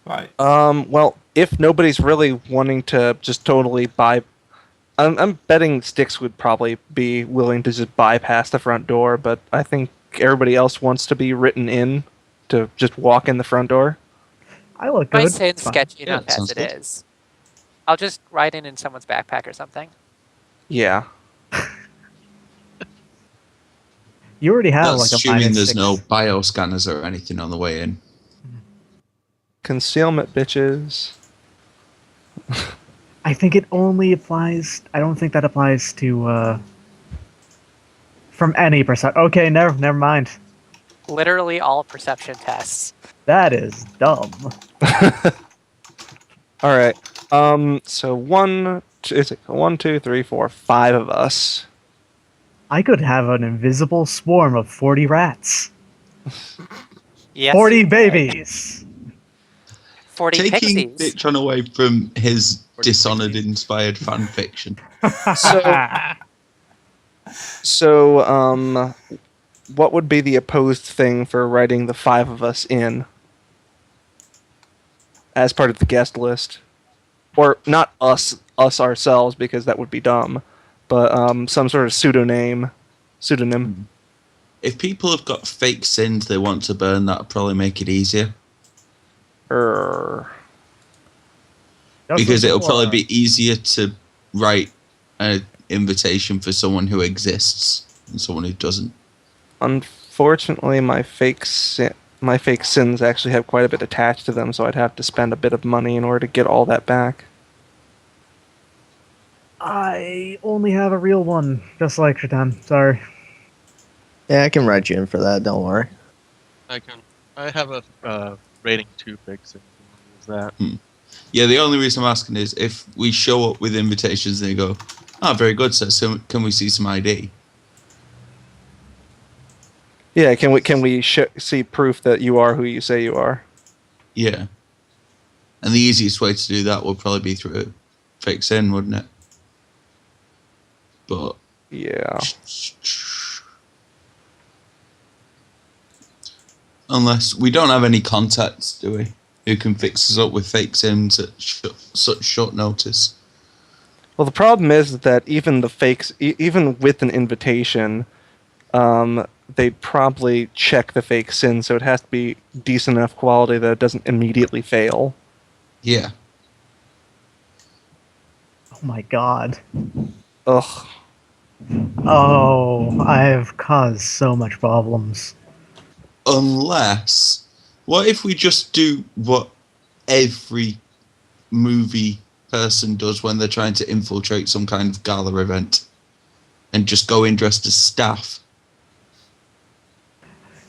Right. Well, if nobody's really wanting to just totally buy, I'm betting Sticks would probably be willing to just bypass the front door, but I think everybody else wants to be written in to just walk in the front door. I look My good. sin's It's fine. sketchy Yeah, enough that as sounds it good. is. I'll just ride in someone's backpack or something. Yeah. You already have That's like a assuming there's -6. no bioscanners or anything on the way in. Concealment, bitches. I think it only applies. I don't think that applies to from any percent. Okay, never mind. Literally all perception tests. That is dumb. All right. So is it 1, 2, 3, 4, 5 of us. I could have an invisible swarm of 40 rats. Yes. 40 babies. 40 Taking pixies. Ditchon away from his Dishonored-inspired fan fiction. So, what would be the opposed thing for writing the 5 of us in as part of the guest list? Or not us ourselves, because that would be dumb, but some sort of pseudonym. If people have got fake sins they want to burn, that'll probably make it easier. Because it'll probably be easier to write an invitation for someone who exists than someone who doesn't. Unfortunately, my fake sins actually have quite a bit attached to them, so I'd have to spend a bit of money in order to get all that back. I only have a real one, just like Shatan. Sorry. Yeah, I can write you in for that. Don't worry. I have a rating 2 fix and use that. Yeah, the only reason I'm asking is if we show up with invitations and they go, "Oh, very good, sir. So can we see some ID?" Yeah, can we see proof that you are who you say you are? Yeah. And the easiest way to do that would probably be through a fake sin, wouldn't it? But Yeah. Unless we don't have any contacts, do we? Who can fix us up with fake sims at such short notice? Well, the problem is that even the fakes, even with an invitation, they'd probably check the fake sin, so it has to be decent enough quality that it doesn't immediately fail. Yeah. Oh my god. Ugh. Oh, I've caused so much problems. Unless, what if we just do what every movie person does when they're trying to infiltrate some kind of gala event and just go in dressed as staff?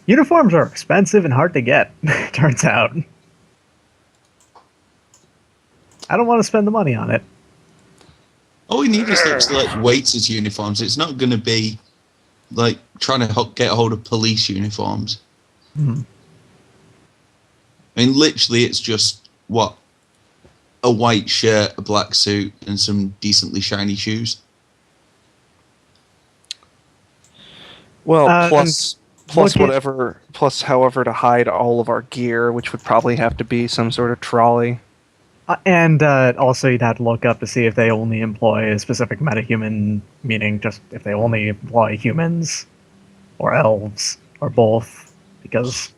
Uniforms are expensive and hard to get, turns out. I don't want to spend the money on it. All we need is like waiters' uniforms. It's not going to be like trying to get a hold of police uniforms. Mm-hmm. I mean, literally, it's just what, a white shirt, a black suit, and some decently shiny shoes. Well, plus look however to hide all of our gear, which would probably have to be some sort of trolley. And also you'd have to look up to see if they only employ a specific metahuman, meaning just if they only employ humans, or elves, or both, because...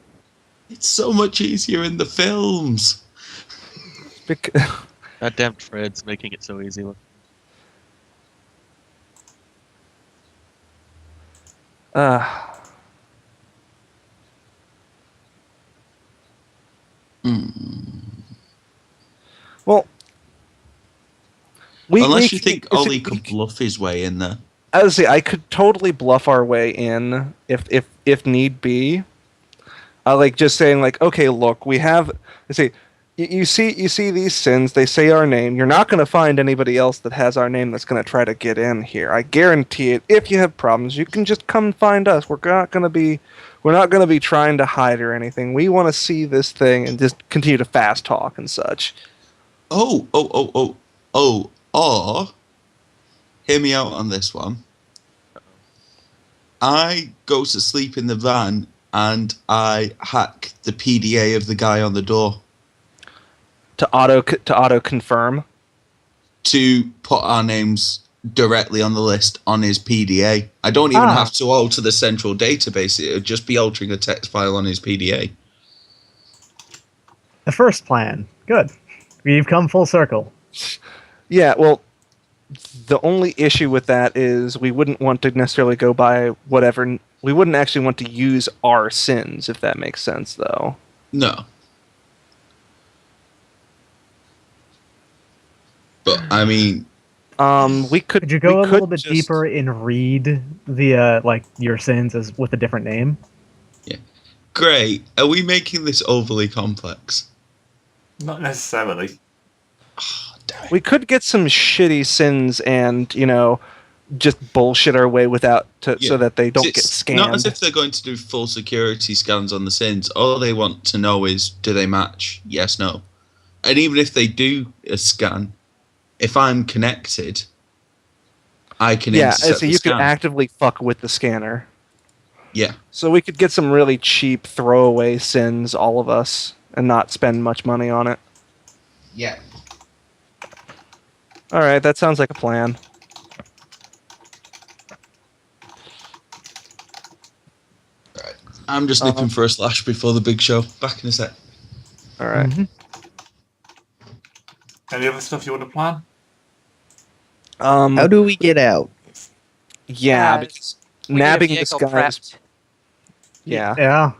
It's so much easier in the films. That damn Fred's making it so easy. Look. Well, unless you think Ollie could bluff his way in there. I would say I could totally bluff our way in if need be. Like just saying like, okay, look, we have. You see these sins. They say our name. You're not going to find anybody else that has our name that's going to try to get in here. I guarantee it. If you have problems, you can just come find us. We're not going to be trying to hide or anything. We want to see this thing and just continue to fast talk and such. Or, hear me out on this one. I go to sleep in the van and I hack the PDA of the guy on the door. to auto confirm. To put our names directly on the list on his PDA. I don't even have to alter the central database. It would just be altering a text file on his PDA. The first plan. Good. We've come full circle. Yeah, well, the only issue with that is we wouldn't want to necessarily go by whatever. We wouldn't actually want to use our sins, if that makes sense, though. No. But, I mean... we could... Could you go a little bit just deeper and read the, like, your sins as with a different name? Yeah. Great. Are we making this overly complex? Not necessarily. Oh, damn it. We could get some shitty sins and, you know, just bullshit our way without so that they don't get It's scanned. not as if they're going to do full security scans on the sins. All they want to know is, do they match? Yes, no. And even if they do a scan, if I'm connected, I can intercept so the you scan. could actively fuck with the scanner. Yeah. So we could get some really cheap throwaway sins, all of us, and not spend much money on it. Yeah. All right, that sounds like a plan. Right. I'm just nipping for a slash before the big show. Back in a sec. All right. Mm-hmm. Any other stuff you want to plan? How do we get out? Yeah, because We need a nabbing this vehicle guy. prepped. Yeah, Yeah.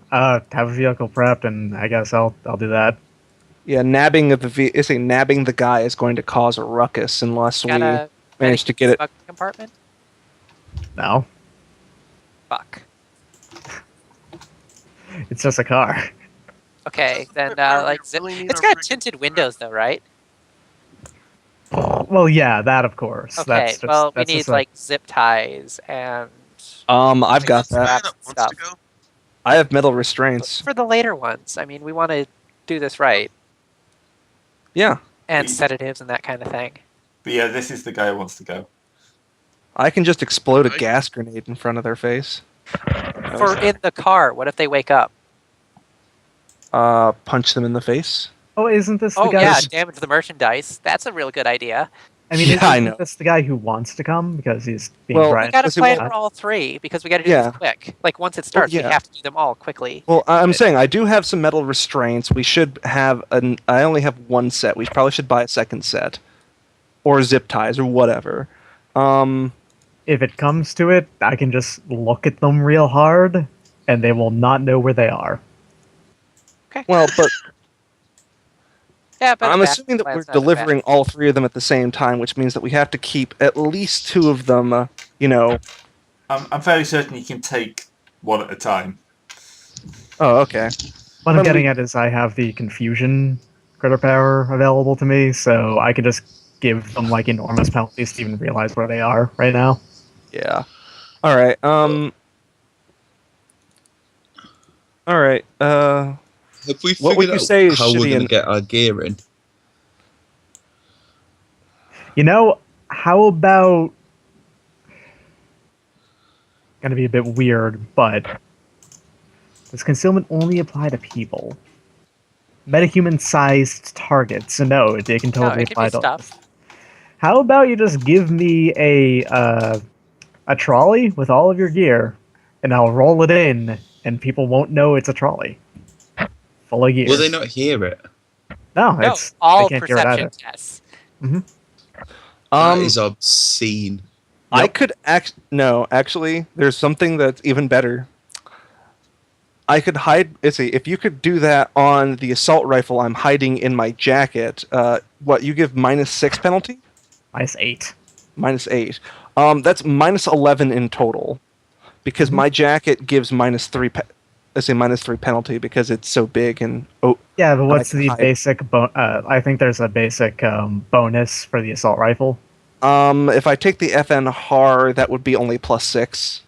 Have a vehicle prepped, and I guess I'll do that. yeah. Nabbing the guy is going to cause a ruckus unless we Got a manage to get it. smuggling compartment? No, Fuck. it's just a car. Okay, then like zip. Really need It's a got rig- tinted windows though, right? Well, yeah, that of course. Okay. That's just, Well, we that's need just a- like zip ties and I've got The guy that. that wants stuff. to go. I have metal restraints. for the later ones. I mean, we want to do this right, Yeah, and sedatives and that kind of thing. But yeah, this is the guy who wants to go. I can just explode a Right. gas grenade in front of their face. For in the car, what if they wake up? Punch them in the face. Oh, isn't this the Oh guy? yeah, damage the merchandise. That's a real good idea. I mean, Yeah, I isn't know. this the guy who wants to come because he's being Well, tried? We got to Listen, plan well, for all three because we got to do Yeah. this quick. Like once it starts, yeah. we have to do them all quickly. Well, I'm saying I do have some metal restraints. We should have I only have one set. We probably should buy a second set, or zip ties, or whatever. If it comes to it, I can just look at them real hard, and they will not know where they are. Well, but Yeah, but I'm that assuming that we're plan's not bad. delivering all three of them at the same time, which means that we have to keep at least two of them. You know. I'm fairly certain you can take one at a time. Oh, okay. What I'm Well, getting at is I have the confusion critter power available to me, so I can just give them like enormous penalties to even realize where they are right now. Yeah. All right. All right. Have we What would figured you out say is how we're shitty going to and- get our gear in? You know, how about... Gonna be a bit weird, but... Does concealment only apply to people? Metahuman-sized targets, so no, they can No, totally it can apply be to... stuff. How about you just give me a trolley with all of your gear, and I'll roll it in, and people won't know it's a trolley full of gear. Will they not hear it? No, No, it's all they can't hear it perception either. tests. That is obscene. I could actually, there's something that's even better. I could hide. Let's see, if you could do that on the assault rifle I'm hiding in my jacket. What you give -6 penalty? -8. -8. That's -11 in total, because my jacket gives -3. Let's say -3 penalty because it's so big and Yeah, but what's can the hide. basic? I think there's a basic bonus for the assault rifle. If I take the FN HAR, that would be only +6.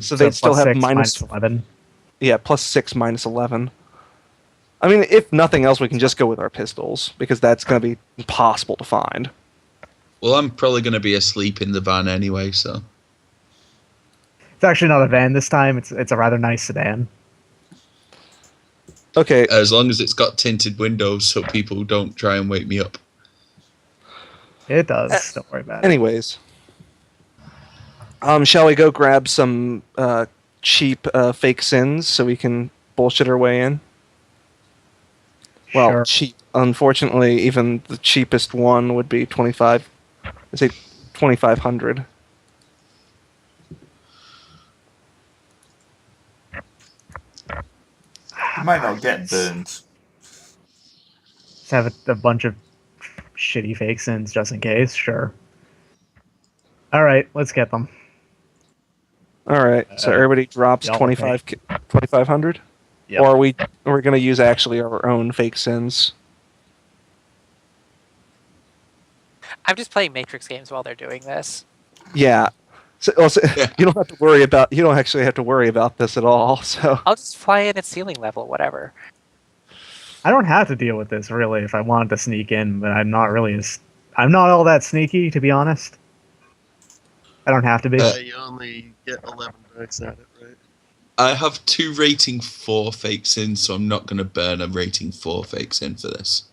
So they'd still have +6, minus -11. Yeah, +6 -11. I mean, if nothing else, we can just go with our pistols because that's going to be impossible to find. Well, I'm probably going to be asleep in the van anyway, so... It's actually not a van this time. It's a rather nice sedan. Okay. As long as it's got tinted windows so people don't try and wake me up. It does. Don't worry about it. Anyways, shall we go grab some cheap fake sins so we can bullshit our way in? Well, Sure. cheap. Unfortunately, even the cheapest one would be 25. Let's say 2,500. You might not get burned. Just have a bunch of shitty fake sins just in case. Sure. All right, let's get them. All right. So everybody drops y'all 2,500. Yep. Or we're gonna use actually our own fake sins. I'm just playing Matrix games while they're doing this. Yeah. So, also, Yeah. you don't actually have to worry about this at all. So I'll just fly in at ceiling level, whatever. I don't have to deal with this really if I wanted to sneak in, but I'm not all that sneaky, to be honest. I don't have to be. You only get 11 dice at it, right? I have 2 rating 4 fake sins, so I'm not going to burn a rating 4 fake sin for this.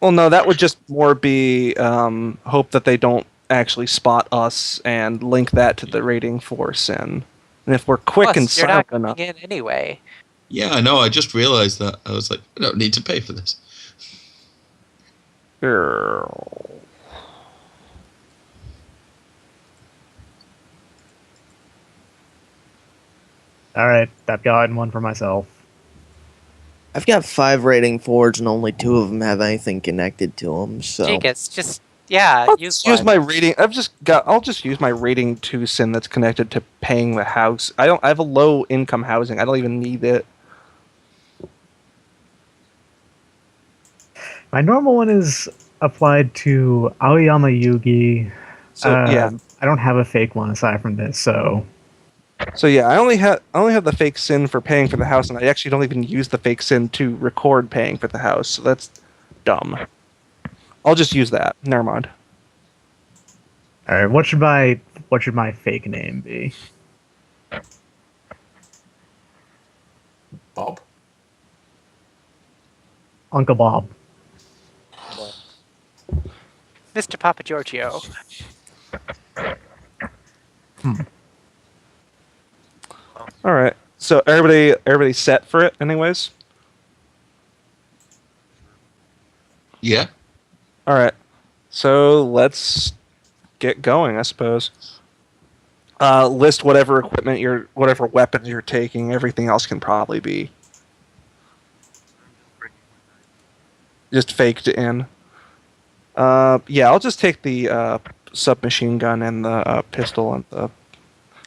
well, no, that would just more be hope that they don't actually spot us and link that to the rating for sin. And if we're quick Plus, and you're silent not enough, coming in anyway. Yeah, I know. I just realised that. I was like, I don't need to pay for this. All right, I've gotten one for myself. I've got 5 rating 4s and only 2 of them have anything connected to them. So Jeekins, just I'll use just use one. my rating. I'll just use my rating 2 sin that's connected to paying the house. I have a low income housing. I don't even need it. My normal one is applied to Aoyama Yugi. So yeah. I don't have a fake one aside from this, so So yeah, I only have the fake sin for paying for the house, and I actually don't even use the fake sin to record paying for the house. So that's dumb. I'll just use that. Never mind. all right. What should my fake name be? Bob. Uncle Bob. Mr. Papa Giorgio. All right. So everybody set for it, anyways. Yeah. All right. So let's get going, I suppose. List whatever weapons you're taking. Everything else can probably be just faked in. Yeah, I'll just take the submachine gun and the pistol and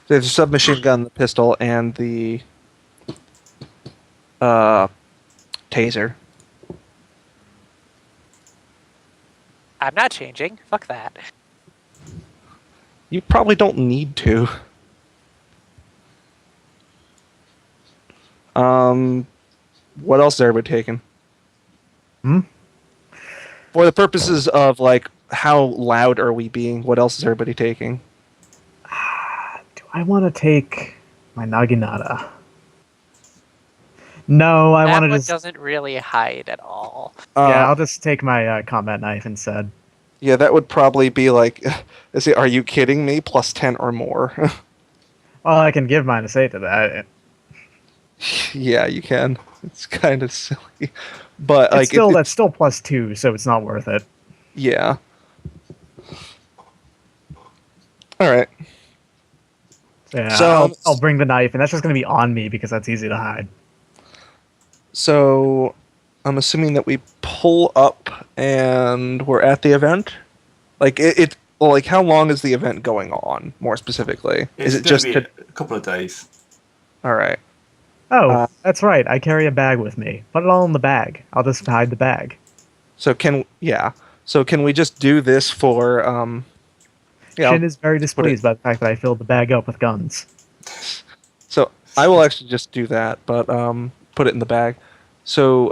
the submachine gun, the pistol, and the taser. I'm not changing. Fuck that. You probably don't need to. What else is everybody taking? For the purposes of, like, how loud are we being, what else is everybody taking? Do I want to take my Naginata? No, I That want to one just. doesn't really hide at all. Yeah, I'll just take my combat knife instead. Yeah, that would probably be like, are you kidding me? Plus 10 or more. Well, I can give mine a say to that. Yeah, you can. It's kind of silly. But, It's like, still that's still +2, so it's not worth it. yeah. Alright. Yeah, So- I'll bring the knife, and that's just going to be on me because that's easy to hide. So, I'm assuming that we pull up and we're at the event? Like, like, how long is the event going on, more specifically? It's Is it gonna just be to... a couple of days. Alright. Oh, that's right. I carry a bag with me. Put it all in the bag. I'll just hide the bag. So can we just do this for, yeah, Shin is very displeased by the fact that I filled the bag up with guns. so I will actually just do that, but, put it in the bag. So,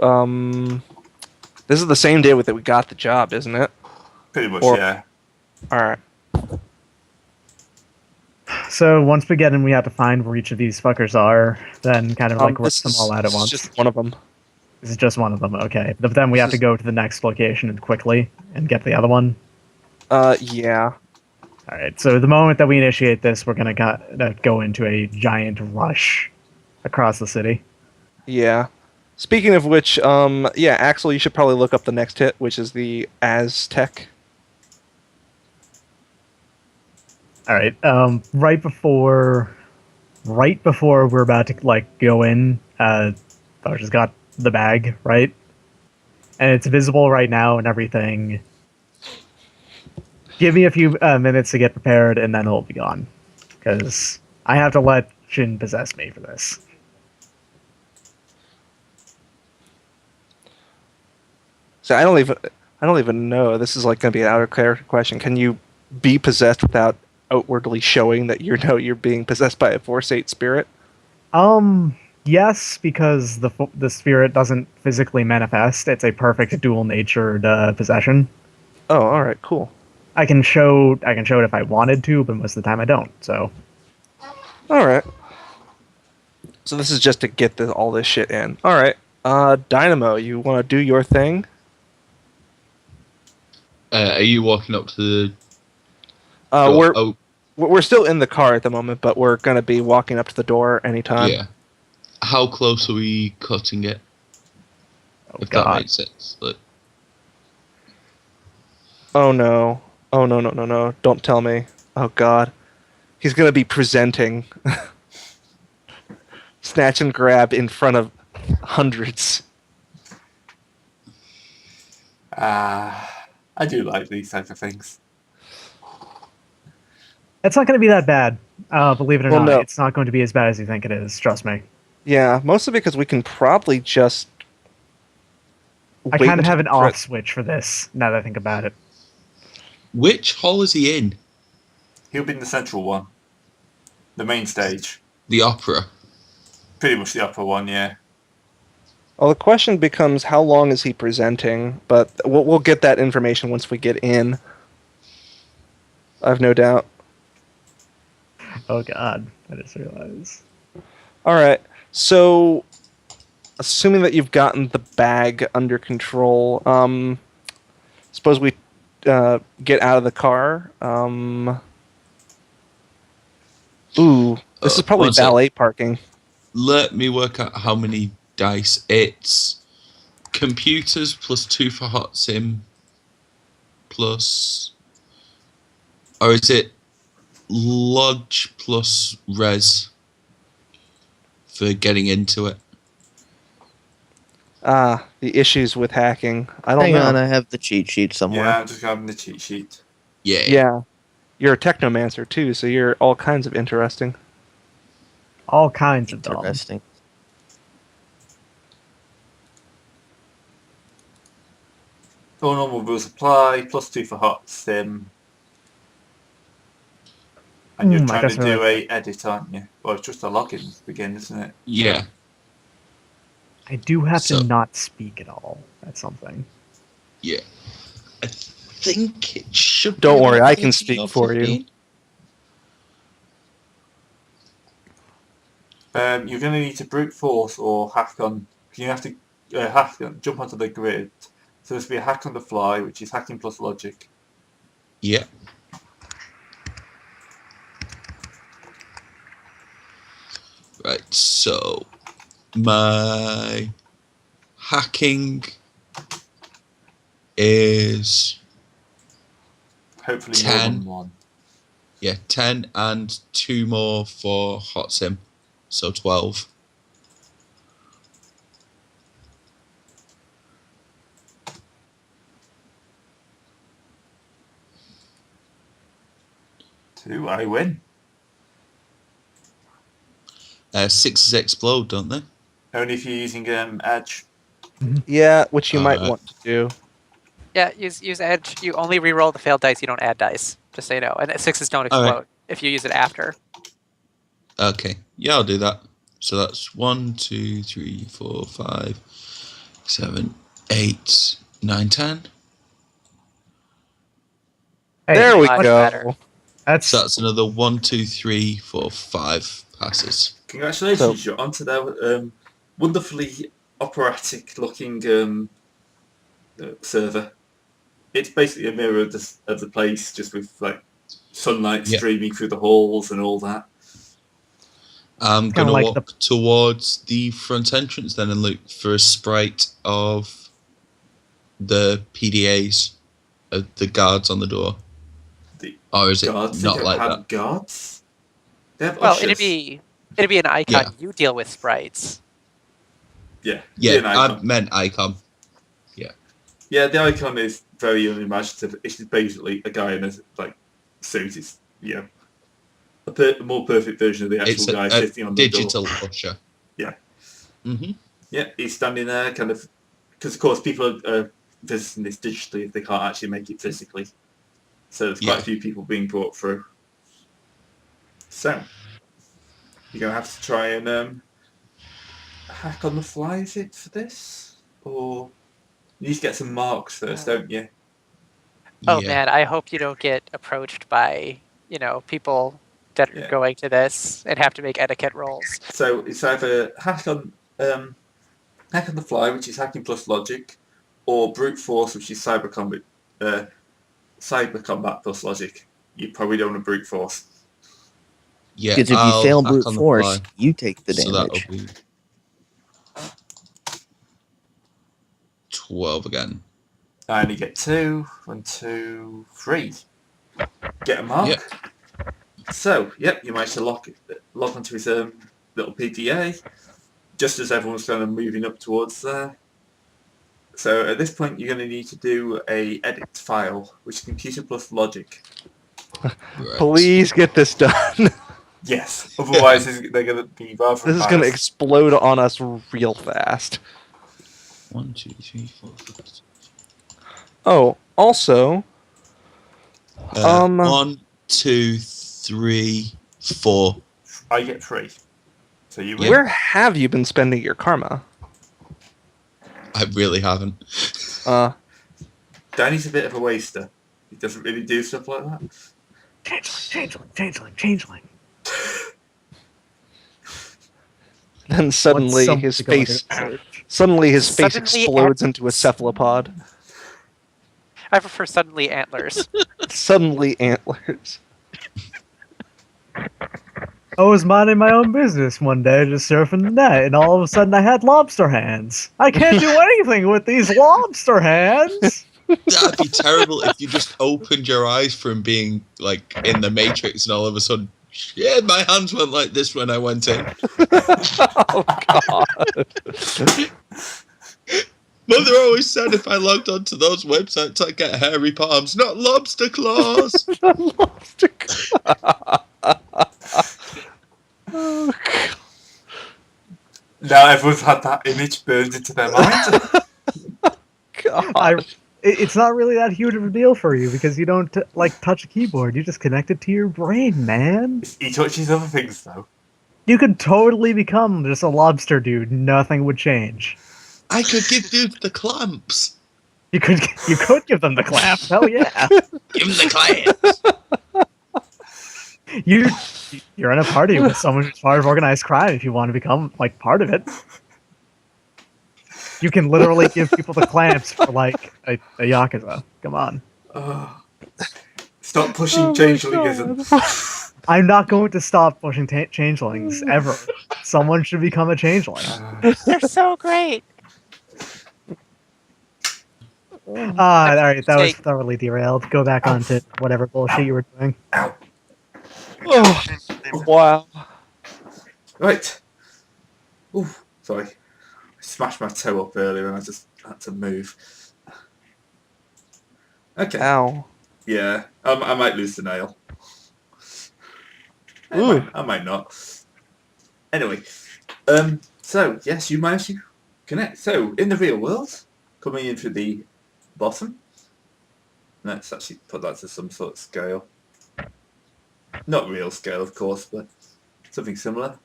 this is the same day that we got the job, isn't it? Pretty much, Or- yeah. Alright. So once we get in, we have to find where each of these fuckers are, then kind of like rip them all out at this is once. just one of them. This is just one of them, okay. But then we have to go to the next location and quickly and get the other one. Yeah. Alright, so the moment that we initiate this, we're gonna go into a giant rush across the city. Yeah. Speaking of which, yeah, Axel, you should probably look up the next hit, which is the Aztec. Alright, right before we're about to, like, go in, I just got the bag, right? And it's visible right now and everything. Give me a few minutes to get prepared, and then it'll be gone. Because I have to let Shin possess me for this. So I don't even know. This is like going to be an outer character question. Can you be possessed without outwardly showing that you're being possessed by a Force 8 spirit? Yes, because the spirit doesn't physically manifest. It's a perfect dual-natured possession. Oh, all right, cool. I can show it if I wanted to, but most of the time I don't. So, All right. So this is just to get all this shit in. All right. Dynamo, you want to do your thing? Are you walking up to the We're door? we're still in the car at the moment, but we're gonna be walking up to the door anytime. Yeah. How close are we cutting it? If that God. makes sense. Like, Oh no! Oh no! No! No! No! Don't tell me! Oh God! He's gonna be presenting, snatch and grab in front of hundreds. I do like these type of things. it's not going to be that bad. Believe it or Well, not, no. it's not going to be as bad as you think it is. Trust me. Yeah, mostly because we can probably just. I wait kind of until have an the off switch for this. Now that I think about it. which hall is he in? He'll be in the central one. The main stage. The opera. Pretty much the upper one, yeah. Well, the question becomes how long is he presenting? But we'll get that information once we get in. I've no doubt. Oh God, I just realized. All right. So, assuming that you've gotten the bag under control, suppose we get out of the car. Ooh, this is probably one sec. valet parking. Let me work out how many dice. It's computers plus 2 for hot sim plus, or is it lodge plus res for getting into it? Ah, the issues with hacking. I don't Hang know. on, I have the cheat sheet somewhere. Yeah, I'm just grabbing the cheat sheet. Yeah. Yeah, you're a technomancer too, so you're all kinds of interesting. All kinds of dumb. Interesting. All normal rules apply, plus 2 for hot sim. And you're I trying to guess do we're- a edit, aren't you? Well, it's just a login to begin, isn't it? Yeah. I do have So- to not speak at all. That's something. Yeah. I think it should. Don't be worry, about I can 18 speak or for you. 15. You're going to need to brute force or hack on. You have to jump onto the grid. So there's be a hack on the fly, which is hacking plus logic. Yeah. Right, so my hacking is Hopefully 10. more than one. 10 and 2 more for hot sim, so 12. Two, I win. 6s explode, don't they? Only if you're using edge. Yeah, which you might Alright. want to do. Yeah, use edge. You only re-roll the failed dice. You don't add dice. Just so you know. And 6s don't explode Alright. if you use it after. Okay, yeah, I'll do that. So that's 1, 2, 3, 4, 5, 7, 8, 9, 10. Hey, There we much go. better. So that's another 1, 2, 3, 4, 5 passes. Congratulations, you're onto their wonderfully operatic-looking server. It's basically a mirror of the place, just with like sunlight streaming through the halls and all that. I'm going to walk towards the front entrance then and look for a sprite of the PDAs, of the guards on the door. Or is it not like that? Guards? They have Well, ushers. it'd be an icon. You deal with sprites. Yeah, I meant icon. Yeah, the icon is very unimaginative. It's just basically a guy in a suit. It's a more perfect version of the actual guy sitting on the door. Digital usher. Yeah. Mm-hmm. Yeah, he's standing there, kind of, because of course people are visiting this digitally if they can't actually make it physically. So there's quite a few people being brought through. So you're gonna have to try and hack on the fly, is it, for this, or you need to get some marks first, don't you? Oh man, I hope you don't get approached by people that are going to this and have to make etiquette rolls. So it's either hack on the fly, which is hacking plus logic, or brute force, which is cyber combat plus logic. You probably don't want brute force. Yeah, because if you fail brute force, you take the damage. So that'll be 12 again. And you get 2, 1, 2, 3. Get a mark. Yep. So, you managed to log onto his little PDA, just as everyone's kind of moving up towards there. So at this point, you're going to need to do a edit file, which is computer plus logic. Right. Please get this done. Yes, otherwise they're going to be rather. This is going to explode on us real fast. 1, 2, 3, 4, 5, 6. Oh, also. 1, 2, 3, 4. I get 3. So you win. Where have you been spending your karma? I really haven't. Danny's a bit of a waster. He doesn't really do stuff like that. Changeling. Then suddenly his face explodes into a cephalopod. I prefer suddenly antlers. Suddenly antlers. I was minding my own business one day, just surfing the net, and all of a sudden I had lobster hands. I can't do anything with these lobster hands! That'd be terrible if you just opened your eyes from being, like, in the Matrix and all of a sudden, shit, my hands went like this when I went in. Oh, God. Mother always said if I logged onto those websites, I'd get hairy palms, not lobster claws. Not lobster claws. Oh, God. Now everyone's had that image burned into their mind. God. It's not really that huge of a deal for you because you don't touch a keyboard. You just connect it to your brain, man. He touches other things though. You could totally become just a lobster dude. Nothing would change. I could give dudes the clamps. You could give them the clamps. Hell yeah. Give them the clamps. You're in a party with someone who's part of organized crime if you want to become part of it. You can literally give people the clamps for a Yakuza. Come on. Stop pushing changelingism. I'm not going to stop pushing changelings ever. Someone should become a changeling. They're so great. Alright, that was thoroughly derailed. Go back onto whatever bullshit you were doing. Oh, wow. Right. Ooh, sorry. I smashed my toe up earlier and I just had to move. Okay. Ow. Yeah, I might lose the nail. I might not. Anyway, so yes, you managed to connect. So in the real world, coming in through the bottom. Let's actually put that to some sort of scale. Not real scale, of course, but something similar.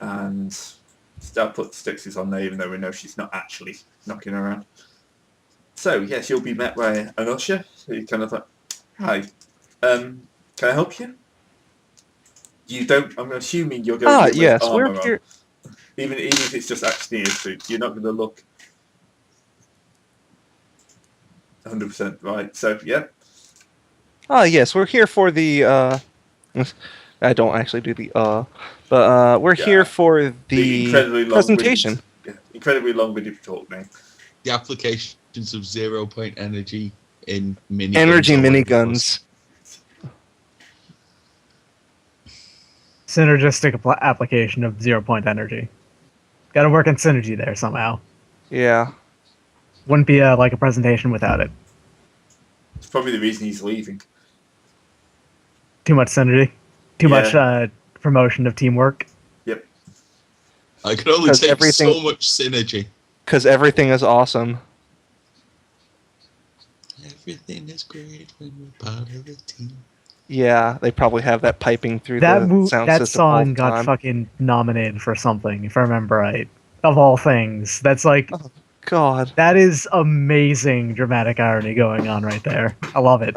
And I'll put Stixis on there, even though we know she's not actually knocking around. So yes, you'll be met by an usher. Who kind of like, hi, can I help you? You don't. I'm assuming you're going in with yes, armor we're here. on. Even if it's just actually a suit, you're not going to look 100% right. So yeah. Yes, we're here for the. I don't actually do the but we're here for the incredibly presentation. Incredibly long-winded talk name. The applications of 0 point energy in mini Energy miniguns. Synergistic application of 0 point energy. Got to work in synergy there somehow. Yeah. Wouldn't be like a presentation without it. It's probably the reason he's leaving. Too much synergy. Too much promotion of teamwork. Yep. I can only take so much synergy. Because everything is awesome. Everything is great when we're part of a team. Yeah, they probably have that piping through the sound that system all song the time. got fucking nominated for something, if I remember right. Of all things. That's like... Oh, God. That is amazing dramatic irony going on right there. I love it.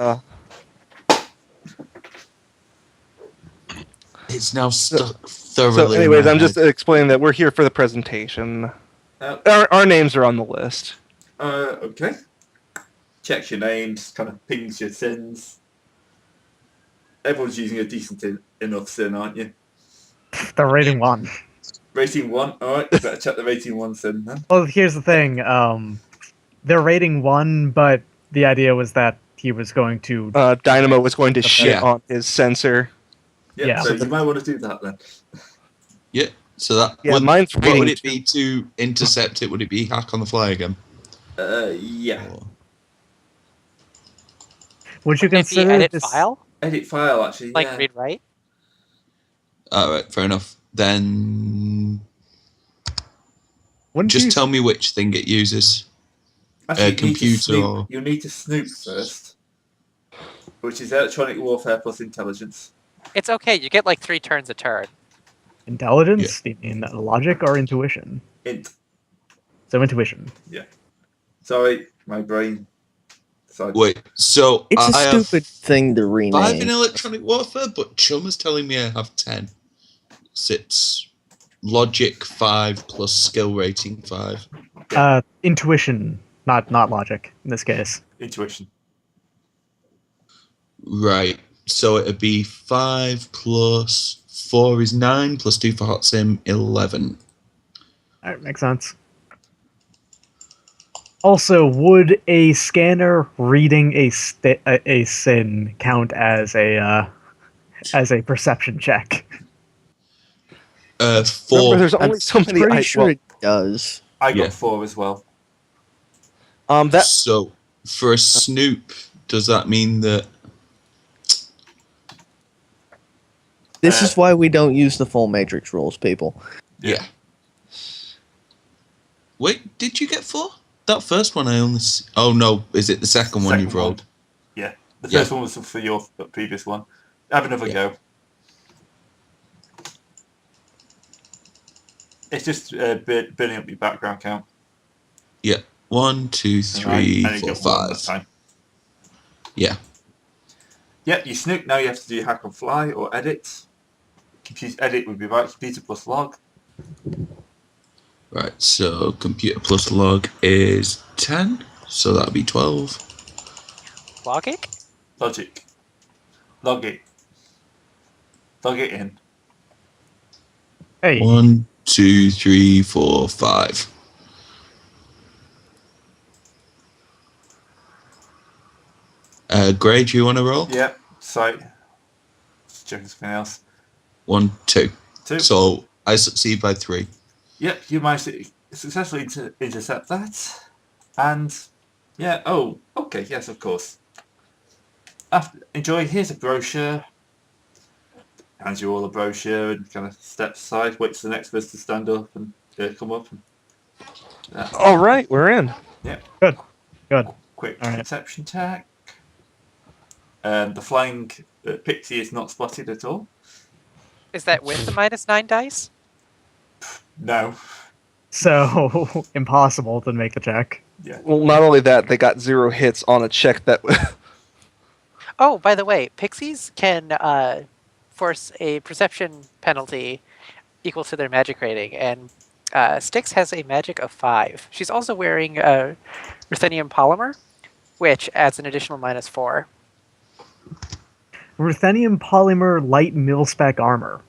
It's now stuck thoroughly. So anyways, I'm just head. explaining that we're here for the presentation. Our names are on the list. Okay. Checks your names, kind of pings your sins. Everyone's using a decent enough sin, aren't you? The rating 1. Rating 1? Alright, better check the rating 1 sin then. Well, here's the thing. They're rating 1, but the idea was that he was going to... Dynamo was going to shit on his sensor. Yeah, so you might want to do that then. Yeah, so that... Yeah, mine's what rating would it be to intercept it? Would it be hack on the fly again? Yeah. Would you consider edit this... file? Edit file, actually, like read write? Alright, fair enough. Then... Wouldn't just you... tell me which thing it uses. Actually, Computer or... You need to snoop first. Which is electronic warfare plus intelligence. It's okay, you get like 3 turns a turn. Intelligence? Do you mean logic or intuition? Int. So intuition. Yeah. Sorry, my brain. Sorry. Wait, so It's a I stupid thing to have rename. 5 in electronic warfare, but Chummers telling me I have 10. It's logic 5 plus skill rating 5. Intuition, not logic in this case. Intuition. Right, so it'd be 5 plus 4 is 9, plus 2 for hot sim, 11. Alright, makes sense. Also, would a scanner reading a sin count as a perception check? 4. Remember, there's only so many. Pretty sure it does. I got 4 as well. So, for a snoop, does that mean that... This is why we don't use the full matrix rules, people. Yeah. Wait, did you get 4? That first one I only... Oh, no. Is it the second one you've rolled? Yeah. The first one was for your previous one. Have another go. It's just building up your background count. Yeah. 1, 2, 3, 4, 5. Yeah. Yeah, you snoop. Now you have to do hack on fly or edit. Edit would be right. Computer plus log. Right, so computer plus log is 10, so that'll be 12. Logic? Logic. Log it. Log it in. Hey. 1, 2, 3, 4, 5. Gray, do you want to roll? Yeah, so just checking something else. 1, 2. 2. So I succeed by 3. Yep, you managed to successfully intercept that. And yeah, oh, okay, yes, of course. Enjoy, here's a brochure. Hands you all a brochure and kind of steps aside, waits for the next person to stand up and come up. And, all right, we're in. Yeah. Good. Quick all right. perception check. The flying pixie is not spotted at all. Is that with the -9 dice? No. So, impossible to make the check. Yeah. Well, not only that, they got 0 hits on a check that. Oh, by the way, pixies can force a perception penalty equal to their magic rating, and Styx has a magic of 5. She's also wearing ruthenium polymer, which adds an additional -4. Ruthenium polymer light mil-spec armor.